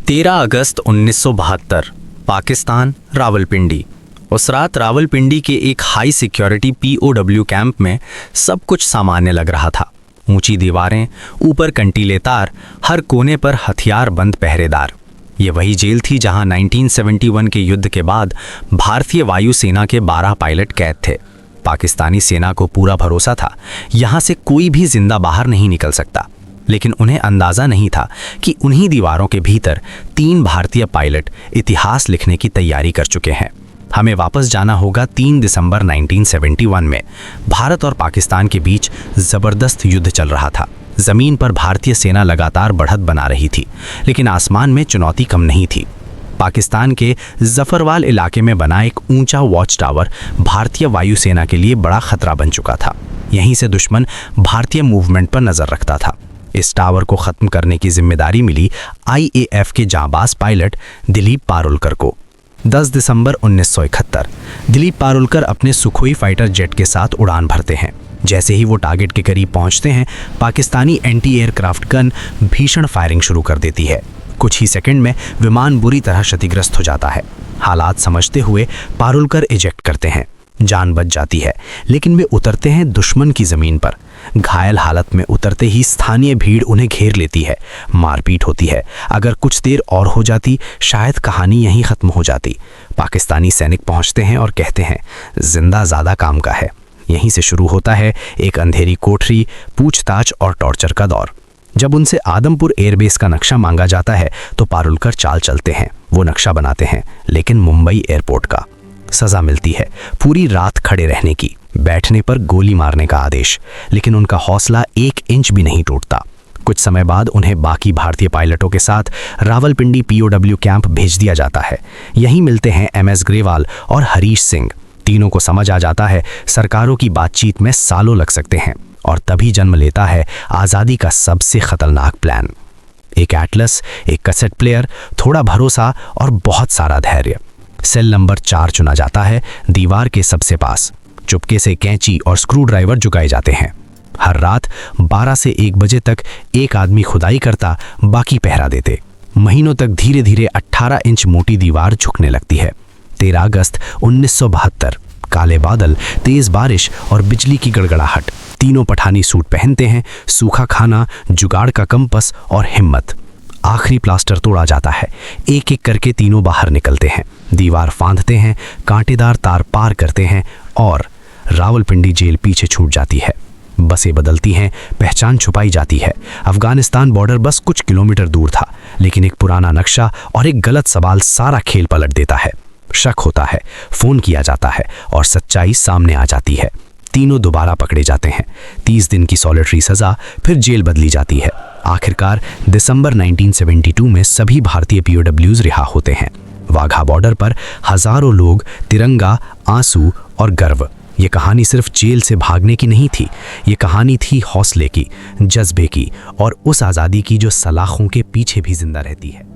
13 अगस्त 1972 पाकिस्तान रावलपिंडी। उस रात रावलपिंडी के एक हाई सिक्योरिटी पीओडब्ल्यू कैंप में सब कुछ सामान्य लग रहा था। ऊंची दीवारें, ऊपर कंटीले तार, हर कोने पर हथियार बंद पहरेदार। ये वही जेल थी जहां 1971 के युद्ध के बाद भारतीय वायुसेना के 12 पायलट कैद थे। पाकिस्तानी सेना को पूरा भरोसा था यहां से कोई भी जिंदा बाहर नहीं निकल सकता, लेकिन उन्हें अंदाजा नहीं था कि उन्हीं दीवारों के भीतर 3 भारतीय पायलट इतिहास लिखने की तैयारी कर चुके हैं। हमें वापस जाना होगा 3 दिसंबर 1971 में। भारत और पाकिस्तान के बीच जबरदस्त युद्ध चल रहा था। जमीन पर भारतीय सेना लगातार बढ़त बना रही थी, लेकिन आसमान में चुनौती कम नहीं थी। पाकिस्तान के जफरवाल इलाके में बना एक ऊंचा वॉच टावर भारतीय वायुसेना के लिए बड़ा खतरा बन चुका था। यहीं से दुश्मन भारतीय मूवमेंट पर नजर रखता था। इस टावर को खत्म करने की जिम्मेदारी मिली IAF के जांबाज पायलट दिलीप पारुलकर को। 10 दिसंबर 1971 दिलीप पारुलकर अपने सुखोई फाइटर जेट के साथ उड़ान भरते हैं। जैसे ही वो टारगेट के करीब पहुंचते हैं, पाकिस्तानी एंटी एयरक्राफ्ट गन भीषण फायरिंग शुरू कर देती है। कुछ ही सेकंड में विमान बुरी तरह क्षतिग्रस्त हो जाता है। हालात समझते हुए पारुलकर इजेक्ट करते हैं। जान बच जाती है, लेकिन वे उतरते हैं दुश्मन की जमीन पर। घायल हालत में उतरते ही स्थानीय भीड़ उन्हें घेर लेती है। मारपीट होती है। अगर कुछ देर और हो जाती, शायद कहानी यहीं खत्म हो जाती। पाकिस्तानी सैनिक पहुंचते हैं और कहते हैं, जिंदा ज्यादा काम का है। यहीं से शुरू होता है एक अंधेरी कोठरी, पूछताछ और टॉर्चर का दौर। जब उनसे आदमपुर एयरबेस का नक्शा मांगा जाता है तो पारुलकर चाल चलते हैं। वो नक्शा बनाते हैं, लेकिन मुंबई एयरपोर्ट का। सजा मिलती है पूरी रात खड़े रहने की, बैठने पर गोली मारने का आदेश, लेकिन उनका हौसला 1 इंच भी नहीं टूटता। कुछ समय बाद उन्हें बाकी भारतीय पायलटों के साथ रावलपिंडी पीओडब्ल्यू कैंप भेज दिया जाता है। यहीं मिलते हैं MS ग्रेवाल और हरीश सिंह। तीनों को समझ आ जाता है सरकारों की बातचीत में सालों लग सकते हैं, और तभी जन्म लेता है आज़ादी का सबसे खतरनाक प्लान। एक एटलस, एक कैसेट प्लेयर, थोड़ा भरोसा और बहुत सारा धैर्य। सेल नंबर 4 चुना जाता है, दीवार के सबसे पास। चुपके से कैंची और स्क्रू ड्राइवर झुकाए जाते हैं। हर रात 12 से 1 बजे तक एक आदमी खुदाई करता, बाकी पहरा देते। महीनों तक धीरे धीरे 18 इंच मोटी दीवार झुकने लगती है। 13 अगस्त 1972 काले बादल, तेज बारिश और बिजली की गड़गड़ाहट। तीनों पठानी सूट पहनते हैं। सूखा खाना, जुगाड़ का कंपस और हिम्मत। आखिरी प्लास्टर तोड़ा जाता है। एक एक करके तीनों बाहर निकलते हैं। दीवार फांदते हैं, कांटेदार तार पार करते हैं और रावलपिंडी जेल पीछे छूट जाती है। बसें बदलती हैं, पहचान छुपाई जाती है। अफगानिस्तान बॉर्डर बस कुछ किलोमीटर दूर था, लेकिन एक पुराना नक्शा और एक गलत सवाल सारा खेल पलट देता है। शक होता है, फोन किया जाता है और सच्चाई सामने आ जाती है। तीनों दोबारा पकड़े जाते हैं। 30 दिन की सॉलिटरी सजा, फिर जेल बदली जाती है। आखिरकार दिसंबर 1972 में सभी भारतीय पीओडब्ल्यूज रिहा होते हैं। वाघा बॉर्डर पर हजारों लोग, तिरंगा, आंसू और गर्व। ये कहानी सिर्फ जेल से भागने की नहीं थी, ये कहानी थी हौसले की, जज्बे की और उस आज़ादी की जो सलाखों के पीछे भी जिंदा रहती है।